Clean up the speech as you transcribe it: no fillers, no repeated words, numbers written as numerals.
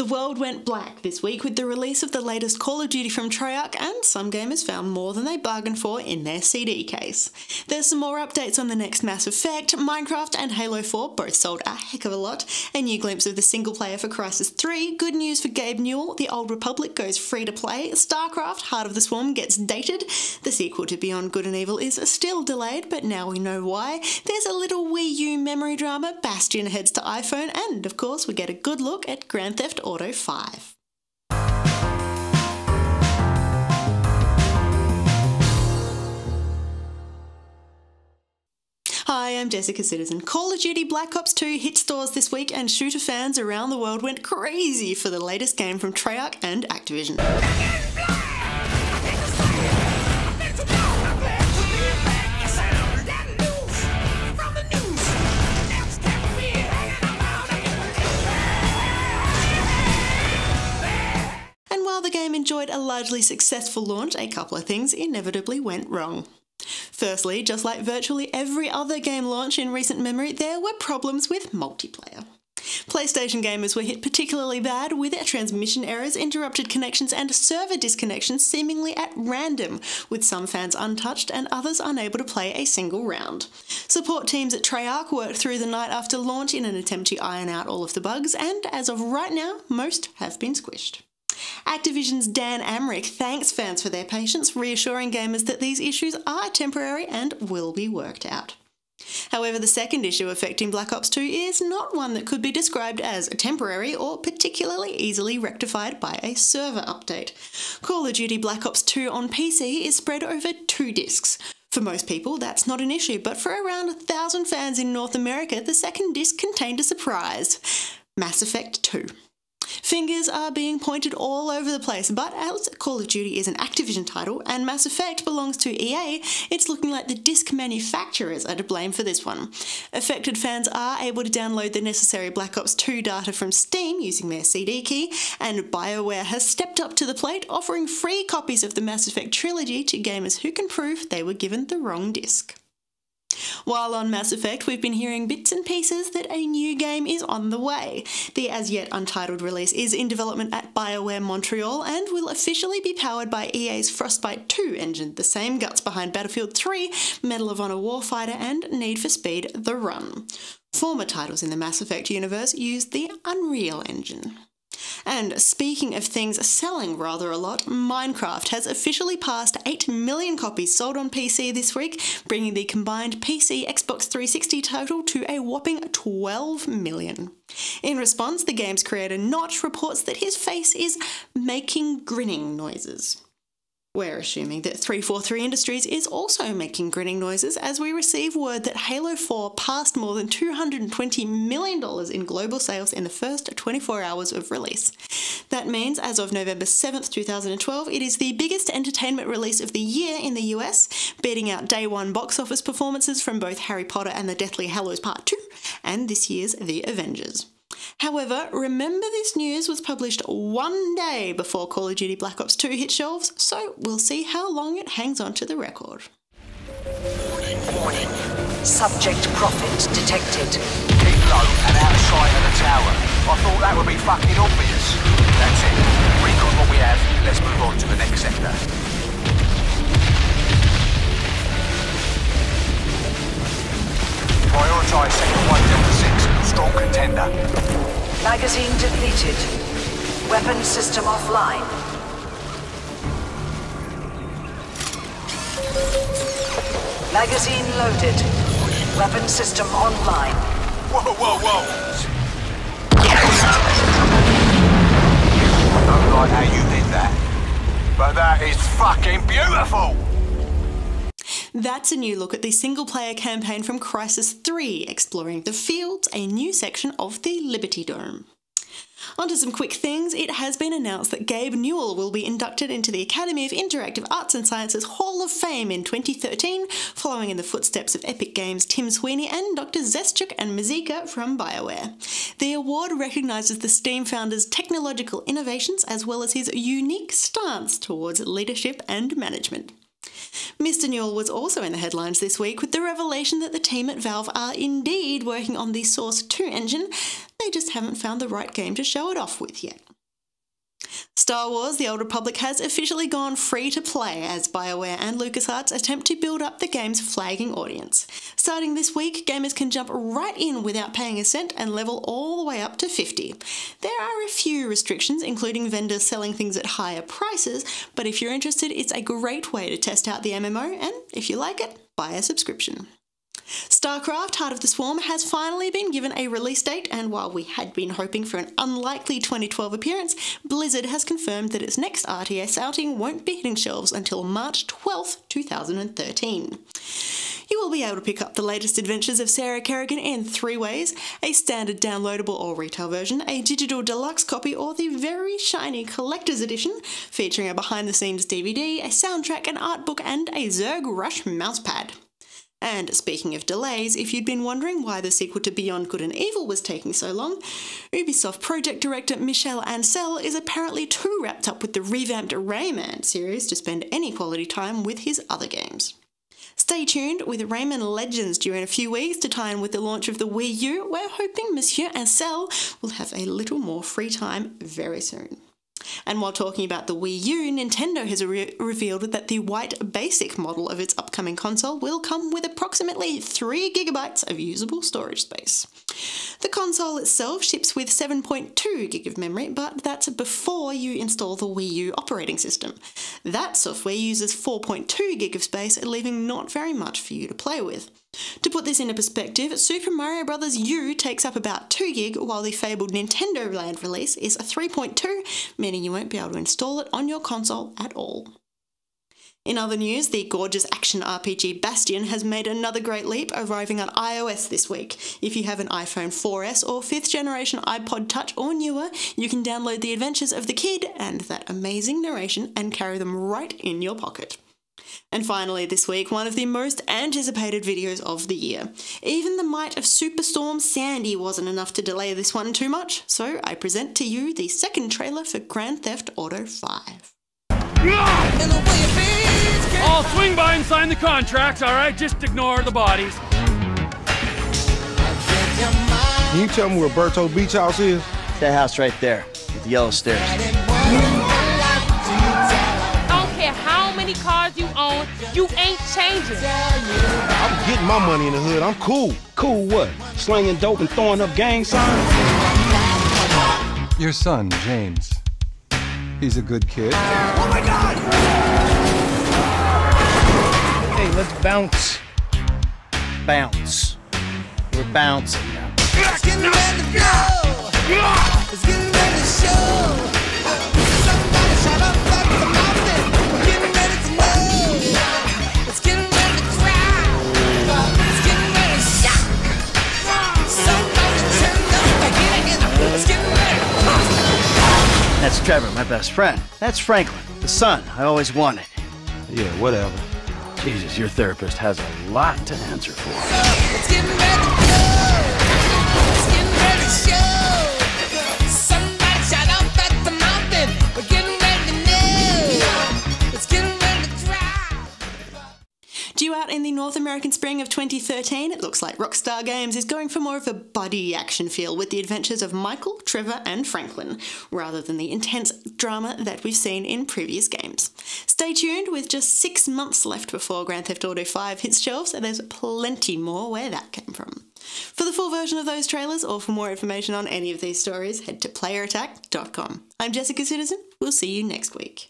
The world went black this week with the release of the latest Call of Duty from Treyarch, and some gamers found more than they bargained for in their CD case. There's some more updates on the next Mass Effect, Minecraft and Halo 4 both sold a heck of a lot, a new glimpse of the single player for Crysis 3, good news for Gabe Newell, the Old Republic goes free to play, StarCraft Heart of the Swarm gets dated, the sequel to Beyond Good and Evil is still delayed but now we know why, there's a little Wii U memory drama, Bastion heads to iPhone, and of course we get a good look at Grand Theft Auto 5. Hi, I'm Jessica Citizen. Call of Duty Black Ops 2 hit stores this week and shooter fans around the world went crazy for the latest game from Treyarch and Activision. And while the game enjoyed a largely successful launch, a couple of things inevitably went wrong. Firstly, just like virtually every other game launch in recent memory, there were problems with multiplayer. PlayStation gamers were hit particularly bad with transmission errors, interrupted connections and server disconnections seemingly at random, with some fans untouched and others unable to play a single round. Support teams at Treyarch worked through the night after launch in an attempt to iron out all of the bugs, and as of right now, most have been squished. Activision's Dan Amrich thanks fans for their patience, reassuring gamers that these issues are temporary and will be worked out. However, the second issue affecting Black Ops 2 is not one that could be described as temporary or particularly easily rectified by a server update. Call of Duty Black Ops 2 on PC is spread over 2 discs. For most people, that's not an issue, but for around 1,000 fans in North America, the second disc contained a surprise: Mass Effect 2. Fingers are being pointed all over the place, but as Call of Duty is an Activision title and Mass Effect belongs to EA, it's looking like the disc manufacturers are to blame for this one. Affected fans are able to download the necessary Black Ops 2 data from Steam using their CD key, and BioWare has stepped up to the plate, offering free copies of the Mass Effect trilogy to gamers who can prove they were given the wrong disc. While on Mass Effect, we've been hearing bits and pieces that a new game is on the way. The as-yet untitled release is in development at BioWare Montreal and will officially be powered by EA's Frostbite 2 engine, the same guts behind Battlefield 3, Medal of Honor Warfighter and Need for Speed The Run. Former titles in the Mass Effect universe used the Unreal Engine. And speaking of things selling rather a lot, Minecraft has officially passed 8 million copies sold on PC this week, bringing the combined PC Xbox 360 total to a whopping 12 million. In response, the game's creator Notch reports that his face is making grinning noises. We're assuming that 343 Industries is also making grinning noises as we receive word that Halo 4 passed more than $220 million in global sales in the first 24 hours of release. That means, as of November 7th, 2012, it is the biggest entertainment release of the year in the US, beating out day one box office performances from both Harry Potter and the Deathly Hallows Part 2 and this year's The Avengers. However, remember this news was published one day before Call of Duty Black Ops 2 hit shelves, so we'll see how long it hangs on to the record. Warning, warning. Subject profit detected. Keep low and out of sight of the tower. I thought that would be fucking obvious. That's it. Recon what we have. Let's move on to the next sector. Prioritise sector 1 Delta 6. Strong contender. Magazine depleted. Weapon system offline. Magazine loaded. Weapon system online. Whoa, whoa, whoa! I don't like how you did that, but that is fucking beautiful! That's a new look at the single-player campaign from Crysis 3, exploring the fields, a new section of the Liberty Dome. Onto some quick things. It has been announced that Gabe Newell will be inducted into the Academy of Interactive Arts and Sciences Hall of Fame in 2013, following in the footsteps of Epic Games' Tim Sweeney and Dr. Zestchuk and Mazika from BioWare. The award recognises the Steam founder's technological innovations as well as his unique stance towards leadership and management. Mr. Newell was also in the headlines this week with the revelation that the team at Valve are indeed working on the Source 2 engine, they just haven't found the right game to show it off with yet. Star Wars: The Old Republic has officially gone free to play as BioWare and LucasArts attempt to build up the game's flagging audience. Starting this week, gamers can jump right in without paying a cent and level all the way up to 50. There are a few restrictions, including vendors selling things at higher prices, but if you're interested, it's a great way to test out the MMO, and if you like it, buy a subscription. StarCraft: Heart of the Swarm has finally been given a release date, and while we had been hoping for an unlikely 2012 appearance, Blizzard has confirmed that its next RTS outing won't be hitting shelves until March 12th, 2013. You will be able to pick up the latest adventures of Sarah Kerrigan in 3 ways: a standard downloadable or retail version, a digital deluxe copy, or the very shiny collector's edition, featuring a behind-the-scenes DVD, a soundtrack, an art book, and a Zerg Rush mousepad. And speaking of delays, if you'd been wondering why the sequel to Beyond Good and Evil was taking so long, Ubisoft project director Michel Ancelapos is apparently too wrapped up with the revamped Rayman series to spend any quality time with his other games. Stay tuned, with Rayman Legends due in a few weeks to tie in with the launch of the Wii U. We're hoping Monsieur Ancelapos will have a little more free time very soon. And while talking about the Wii U, Nintendo has revealed that the white basic model of its upcoming console will come with approximately 3 GB of usable storage space. The console itself ships with 7.2 GB of memory, but that's before you install the Wii U operating system. That software uses 4.2 GB of space, leaving not very much for you to play with. To put this into perspective, Super Mario Bros. U takes up about 2 GB, while the fabled Nintendo Land release is a 3.2, meaning you won't be able to install it on your console at all. In other news, the gorgeous action RPG Bastion has made another great leap, arriving on iOS this week. If you have an iPhone 4S or 5th generation iPod Touch or newer, you can download the adventures of the kid and that amazing narration and carry them right in your pocket. And finally this week, one of the most anticipated videos of the year. Even the might of Superstorm Sandy wasn't enough to delay this one too much, so I present to you the second trailer for Grand Theft Auto 5. I'll swing by and sign the contracts, alright? Just ignore the bodies. Can you tell me where Berto Beach House is? That house right there, with the yellow stairs. How many cars you own, you ain't changing. I'm getting my money in the hood. I'm cool. Cool what? Slinging dope and throwing up gang signs? Your son, James. He's a good kid. Oh my God! Hey, let's bounce. Bounce. We're bouncing now. It's getting ready to go. It's getting ready to show. Somebody shut up at the mountain. We're getting ready to know. It's getting ready to cry. It's getting ready to shock. Somebody turn up again. It's getting ready to pop. That's Trevor, my best friend. That's Franklin, the son I always wanted. Yeah, whatever. Jesus, your therapist has a lot to answer for. It's getting ready to go. It's getting ready to show. Somebody shout up at the mountain. We're getting ready to know. It's getting ready to cry. Due out in the North American spring of 2013, it looks like Rockstar Games is going for more of a buddy action feel with the adventures of Michael, Trevor and Franklin, rather than the intense drama that we've seen in previous games. Stay tuned, with just 6 months left before Grand Theft Auto 5 hits shelves, and there's plenty more where that came from. For the full version of those trailers, or for more information on any of these stories, head to playerattack.com. I'm Jessica Citizen. We'll see you next week.